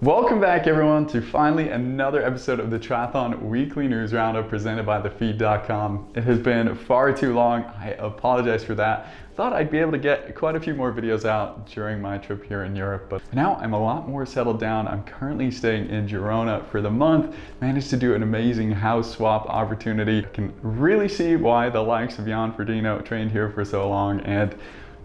Welcome back everyone to finally another episode of the Triathlon Weekly News Roundup presented by thefeed.com. It has been far too long. I apologize for that. Thought I'd be able to get quite a few more videos out during my trip here in Europe, but now I'm a lot more settled down. I'm currently staying in Girona for the month. Managed to do an amazing house swap opportunity. I can really see why the likes of Jan Frodeno trained here for so long, and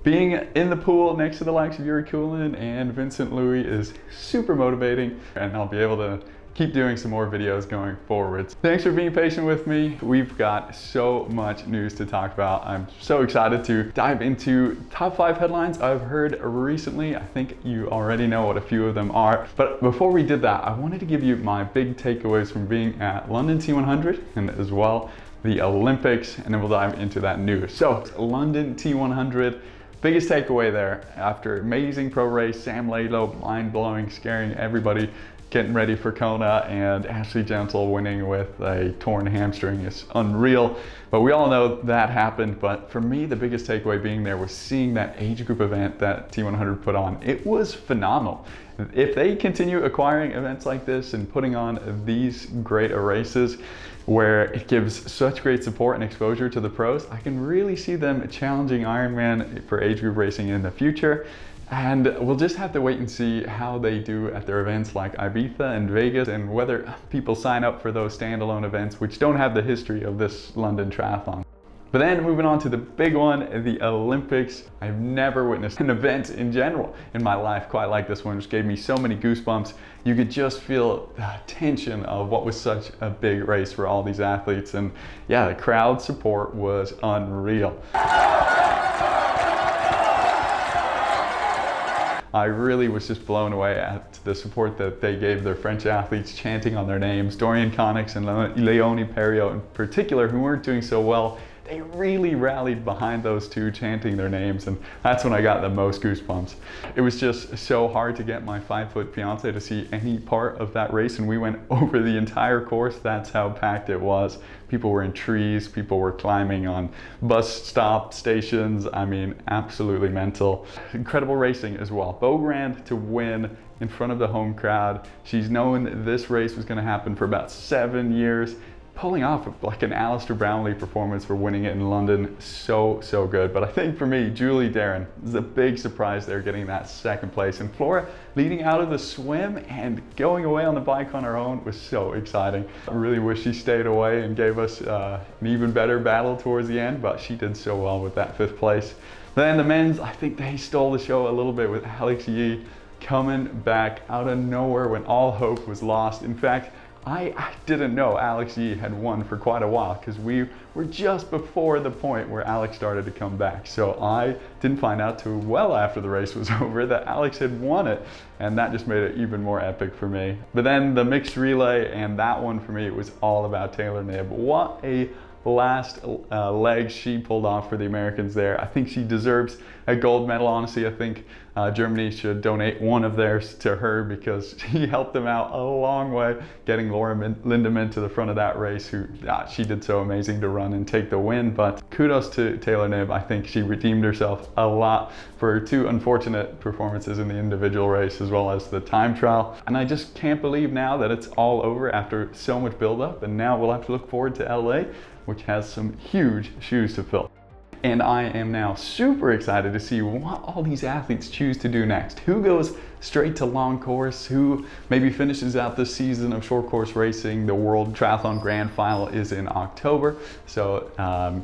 being in the pool next to the likes of Yuri Kulin and Vincent Louis is super motivating, and I'll be able to keep doing some more videos going forwards. Thanks for being patient with me. We've got so much news to talk about. I'm so excited to dive into top 5 headlines I've heard recently. I think you already know what a few of them are. But before we did that, I wanted to give you my big takeaways from being at London T100 and as well the Olympics, and then we'll dive into that news. So London T100. Biggest takeaway there, after amazing pro race, Sam Laidlow, mind-blowing, scaring everybody, getting ready for KONA, and Ashley Gentle winning with a torn hamstring is unreal. But we all know that happened. But for me, the biggest takeaway being there was seeing that age group event that T100 put on. It was phenomenal. If they continue acquiring events like this and putting on these great races, where it gives such great support and exposure to the pros, I can really see them challenging Ironman for age group racing in the future. And we'll just have to wait and see how they do at their events like Ibiza and Vegas, and whether people sign up for those standalone events which don't have the history of this London Triathlon. But then moving on to the big one, the Olympics. I've never witnessed an event in general in my life quite like this one, which gave me so many goosebumps. You could just feel the tension of what was such a big race for all these athletes. And yeah, the crowd support was unreal. I really was just blown away at the support that they gave their French athletes, chanting on their names. Dorian Connix and Leonie Perriot in particular, who weren't doing so well, they really rallied behind those two, chanting their names, and that's when I got the most goosebumps. It was just so hard to get my 5-foot fiance to see any part of that race, and we went over the entire course. That's how packed it was. People were in trees, people were climbing on bus stop stations. I mean, absolutely mental. Incredible racing as well. Beaugrand to win in front of the home crowd. She's known this race was gonna happen for about 7 years. Pulling off like an Alistair Brownlee performance for winning it in London, so good. But I think for me, Julie Darren is a big surprise there, getting that 2nd place. And Flora leading out of the swim and going away on the bike on her own was so exciting. I really wish she stayed away and gave us an even better battle towards the end, but she did so well with that 5th place. Then the men's, I think they stole the show a little bit with Alex Yee coming back out of nowhere when all hope was lost. In fact, I didn't know Alex Yee had won for quite a while, because we were just before the point where Alex started to come back. So I didn't find out till well after the race was over that Alex had won it, and that just made it even more epic for me. But then the mixed relay, and that one for me, it was all about Taylor Knibb. What a last leg she pulled off for the Americans there. I think she deserves a gold medal. Honestly, I think Germany should donate one of theirs to her, because she helped them out a long way, getting Laura Lindemann to the front of that race, who she did so amazing to run and take the win. But kudos to Taylor Knibb. I think she redeemed herself a lot for 2 unfortunate performances in the individual race as well as the time trial. And I just can't believe now that it's all over after so much buildup, and now we'll have to look forward to LA, which has some huge shoes to fill. And I am now super excited to see what all these athletes choose to do next. Who goes straight to long course, who maybe finishes out this season of short course racing. The World Triathlon Grand Final is in October, so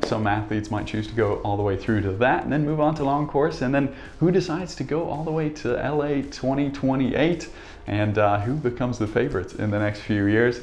some athletes might choose to go all the way through to that and then move on to long course. And then who decides to go all the way to LA 2028, and who becomes the favorites in the next few years.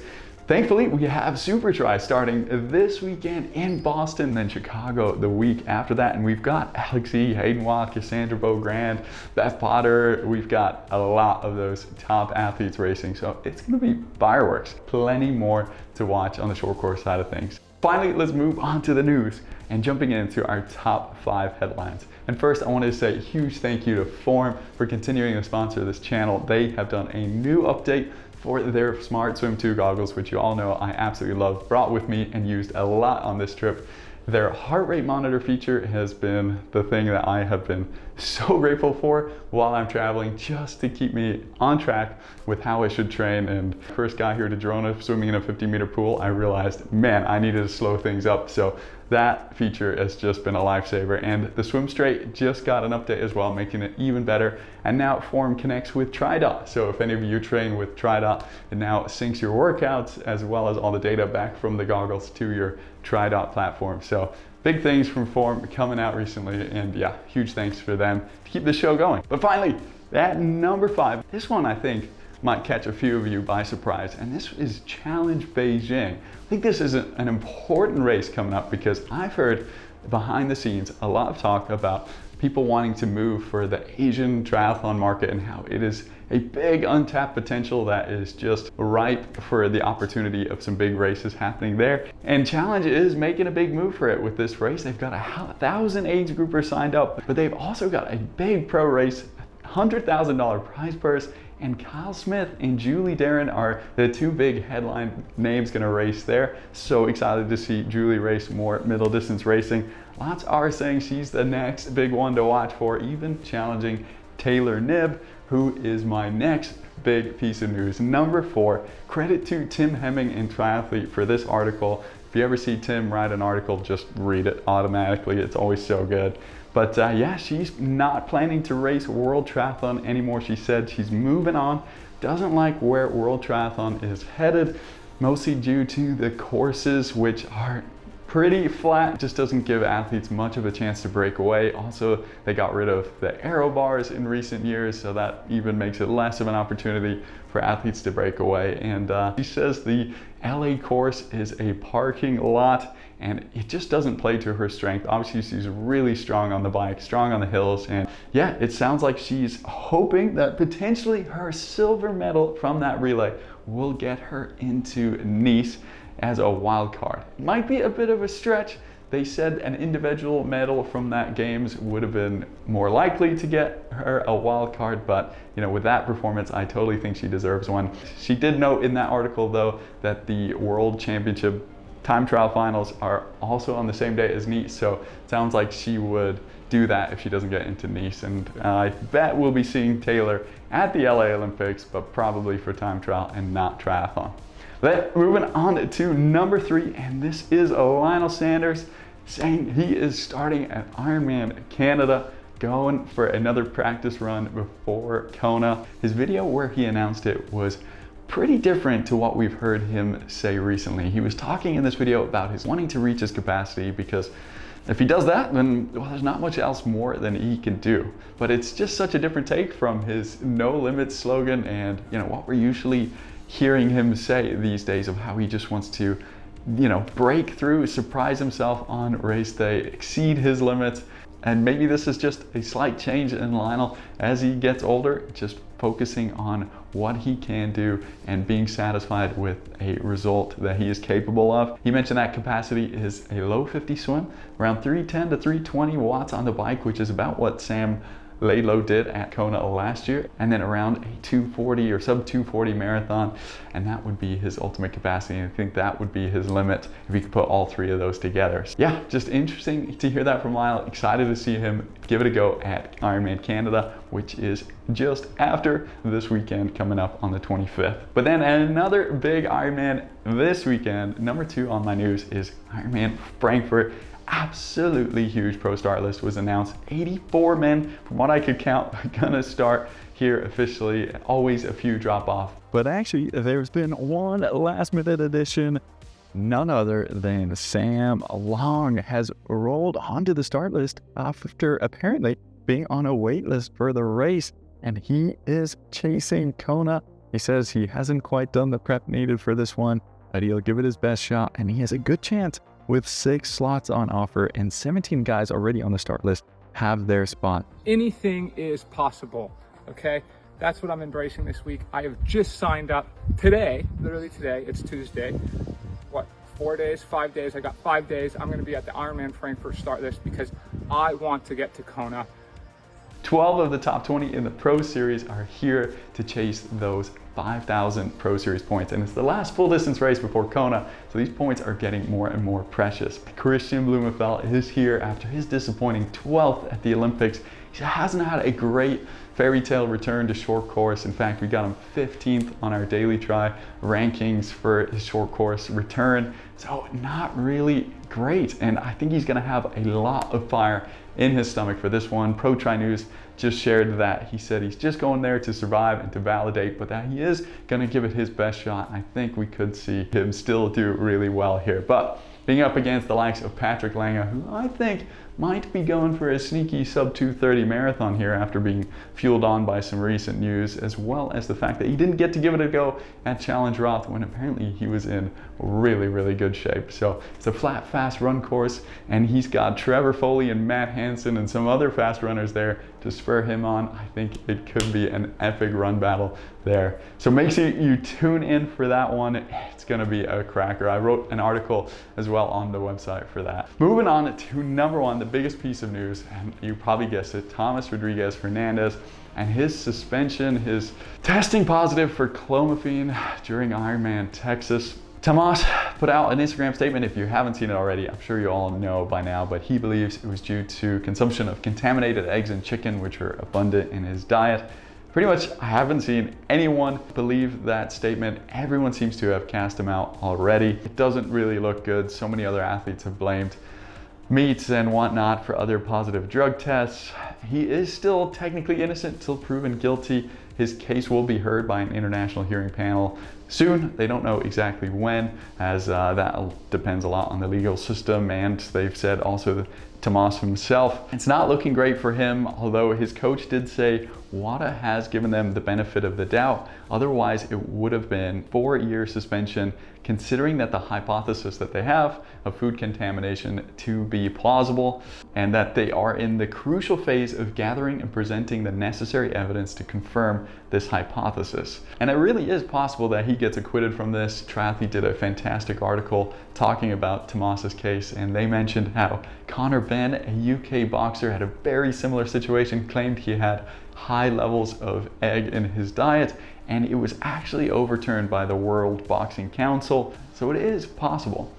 Thankfully, we have Super Tri starting this weekend in Boston, then Chicago the week after that. And we've got Alex Yee, Hayden Watt, Cassandra Beaugrand, Beth Potter. We've got a lot of those top athletes racing. So it's gonna be fireworks. Plenty more to watch on the short course side of things. Finally, let's move on to the news and jumping into our top 5 headlines. And first, I wanted to say a huge thank you to Form for continuing to sponsor this channel. They have done a new update for their Smart Swim 2 goggles, which you all know I absolutely love, brought with me and used a lot on this trip. Their heart rate monitor feature has been the thing that I have been so grateful for while I'm traveling, just to keep me on track with how I should train. And first guy here to Girona swimming in a 50-meter pool, I realized, man, I needed to slow things up. So that feature has just been a lifesaver. And the Swim Straight just got an update as well, making it even better. And now Form connects with TriDot. So if any of you train with TriDot, it now syncs your workouts as well as all the data back from the goggles to your TriDot platform. So big things from Form coming out recently, and yeah, huge thanks for them to keep the show going. But finally, at number 5, this one I think might catch a few of you by surprise, and this is Challenge Beijing. I think this is an important race coming up because I've heard behind the scenes a lot of talk about people wanting to move for the Asian triathlon market and how it is a big untapped potential that is just ripe for the opportunity of some big races happening there. And Challenge is making a big move for it with this race. They've got 1,000 age groupers signed up, but they've also got a big pro race, $100,000 prize purse, and Kyle Smith and Julie Darren are the two big headline names gonna race there. So excited to see Julie race more middle distance racing. Lots are saying she's the next big one to watch for, even challenging Taylor Knibb, who is my next big piece of news. Number 4, credit to Tim Hemming in Triathlete for this article. If you ever see Tim write an article, just read it automatically. It's always so good. But yeah, she's not planning to race World Triathlon anymore. She said she's moving on, doesn't like where World Triathlon is headed, mostly due to the courses, which are pretty flat, just doesn't give athletes much of a chance to break away. Also, they got rid of the aero bars in recent years, so that even makes it less of an opportunity for athletes to break away. And she says the LA course is a parking lot, and it just doesn't play to her strength. Obviously, she's really strong on the bike, strong on the hills, and yeah, it sounds like she's hoping that potentially her silver medal from that relay will get her into Nice as a wild card. Might be a bit of a stretch. They said an individual medal from that games would have been more likely to get her a wild card, but you know, with that performance, I totally think she deserves one. She did note in that article though that the World Championship time trial finals are also on the same day as Nice, so it sounds like she would do that if she doesn't get into Nice. And I bet we'll be seeing Taylor at the LA Olympics, but probably for time trial and not triathlon. Then moving on to number 3, and this is Lionel Sanders saying he is starting at Ironman Canada, going for another practice run before Kona. His video where he announced it was pretty different to what we've heard him say recently. He was talking in this video about his wanting to reach his capacity, because if he does that, then well, there's not much else more than he can do. But it's just such a different take from his no limits slogan and you know what we're usually hearing him say these days of how he just wants to, you know, break through, surprise himself on race day, exceed his limits. And maybe this is just a slight change in Lionel as he gets older, just focusing on what he can do and being satisfied with a result that he is capable of. He mentioned that capacity is a low 50 swim, around 310 to 320 watts on the bike, which is about what Sam Laidlow did at Kona last year, and then around a 240 or sub 240 marathon, and that would be his ultimate capacity. And I think that would be his limit if he could put all 3 of those together. So yeah, just interesting to hear that from Lyle. Excited to see him give it a go at Ironman Canada, which is just after this weekend, coming up on the 25th. But then another big Ironman this weekend, number 2 on my news, is Ironman Frankfurt. Absolutely huge pro start list was announced. 84 men, from what I could count, are gonna start here officially. Always a few drop off. But actually, there's been one last minute addition. None other than Sam Long has rolled onto the start list after apparently being on a wait list for the race, and he is chasing Kona. He says he hasn't quite done the prep needed for this one, but he'll give it his best shot, and he has a good chance. With 6 slots on offer and 17 guys already on the start list have their spot. Anything is possible, okay? That's what I'm embracing this week. I have just signed up today, literally today, it's Tuesday. What, 4 days, 5 days? I got 5 days. I'm gonna be at the Ironman Frankfurt start list because I want to get to Kona 12 of the top 20 in the Pro Series are here to chase those 5,000 Pro Series points, and it's the last full distance race before KONA, so these points are getting more and more precious. Christian Blumenfeld is here after his disappointing 12th at the Olympics. He hasn't had a great fairy tale return to short course. In fact, we got him 15th on our daily try rankings for his short course return, so not really great, and I think he's going to have a lot of fire in his stomach for this one. Pro Tri News just shared that he said he's just going there to survive and to validate, but that he is going to give it his best shot. I think we could see him still do really well here, but being up against the likes of Patrick Lange, who I think might be going for a sneaky sub 2:30 marathon here after being fueled on by some recent news, as well as the fact that he didn't get to give it a go at Challenge Roth when apparently he was in really good shape. So it's a flat, fast run course, and he's got Trevor Foley and Matt Hansen and some other fast runners there to spur him on. I think it could be an epic run battle there. So make sure you tune in for that one. It's gonna be a cracker. I wrote an article as well on the website for that. Moving on to number one, the biggest piece of news, and you probably guessed it, Tomas Rodriguez Fernandez and his suspension, his testing positive for clomiphene during Ironman Texas. Tomas put out an Instagram statement. If you haven't seen it already, I'm sure you all know by now, but he believes it was due to consumption of contaminated eggs and chicken, which are abundant in his diet. Pretty much, I haven't seen anyone believe that statement. Everyone seems to have cast him out already. It doesn't really look good. So many other athletes have blamed meats and whatnot for other positive drug tests. He is still technically innocent till proven guilty. His case will be heard by an international hearing panel soon. They don't know exactly when, as that depends a lot on the legal system, and they've said also Tomas himself, it's not looking great for him, although his coach did say WADA has given them the benefit of the doubt. Otherwise, it would have been 4-year suspension, considering that the hypothesis that they have of food contamination to be plausible, and that they are in the crucial phase of gathering and presenting the necessary evidence to confirm this hypothesis. And it really is possible that he gets acquitted from this. Triathlete did a fantastic article talking about Tomas's case, and they mentioned how Conor Benn, a UK boxer, had a very similar situation, claimed he had high levels of egg in his diet, and it was actually overturned by the World Boxing Council. So it is possible.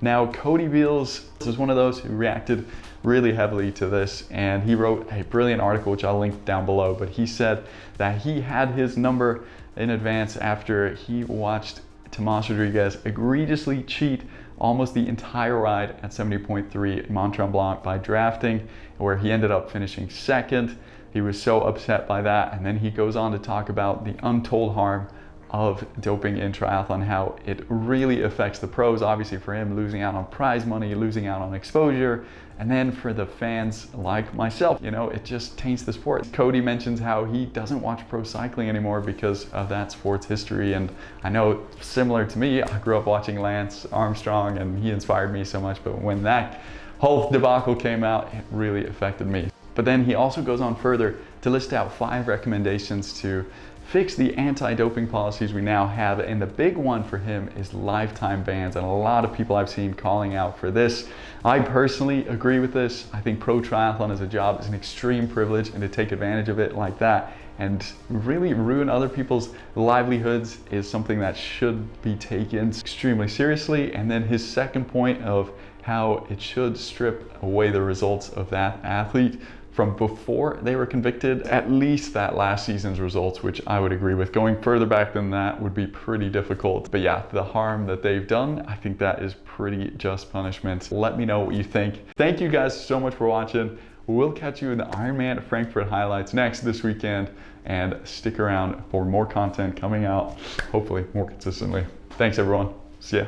Now, Cody Beals is one of those who reacted really heavily to this, and he wrote a brilliant article, which I'll link down below, but he said that he had his number in advance after he watched Tomas Rodriguez egregiously cheat almost the entire ride at 70.3 Mont Tremblant by drafting, where he ended up finishing second. He was so upset by that, and then he goes on to talk about the untold harm of doping in triathlon, how it really affects the pros, obviously for him, losing out on prize money, losing out on exposure, and then for the fans like myself, you know, it just taints the sport. Cody mentions how he doesn't watch pro cycling anymore because of that sport's history, and I know, similar to me, I grew up watching Lance Armstrong and he inspired me so much, but when that whole debacle came out, it really affected me. But then he also goes on further to list out 5 recommendations to fix the anti-doping policies we now have, and the big one for him is lifetime bans, and a lot of people I've seen calling out for this. I personally agree with this. I think pro triathlon as a job is an extreme privilege, and to take advantage of it like that and really ruin other people's livelihoods is something that should be taken extremely seriously. And then his second point of how it should strip away the results of that athlete from before they were convicted, at least that last season's results, which I would agree with. Going further back than that would be pretty difficult. But yeah, the harm that they've done, I think that is pretty just punishment. Let me know what you think. Thank you guys so much for watching. We'll catch you in the Ironman Frankfurt highlights this weekend, and stick around for more content coming out, hopefully more consistently. Thanks everyone, see ya.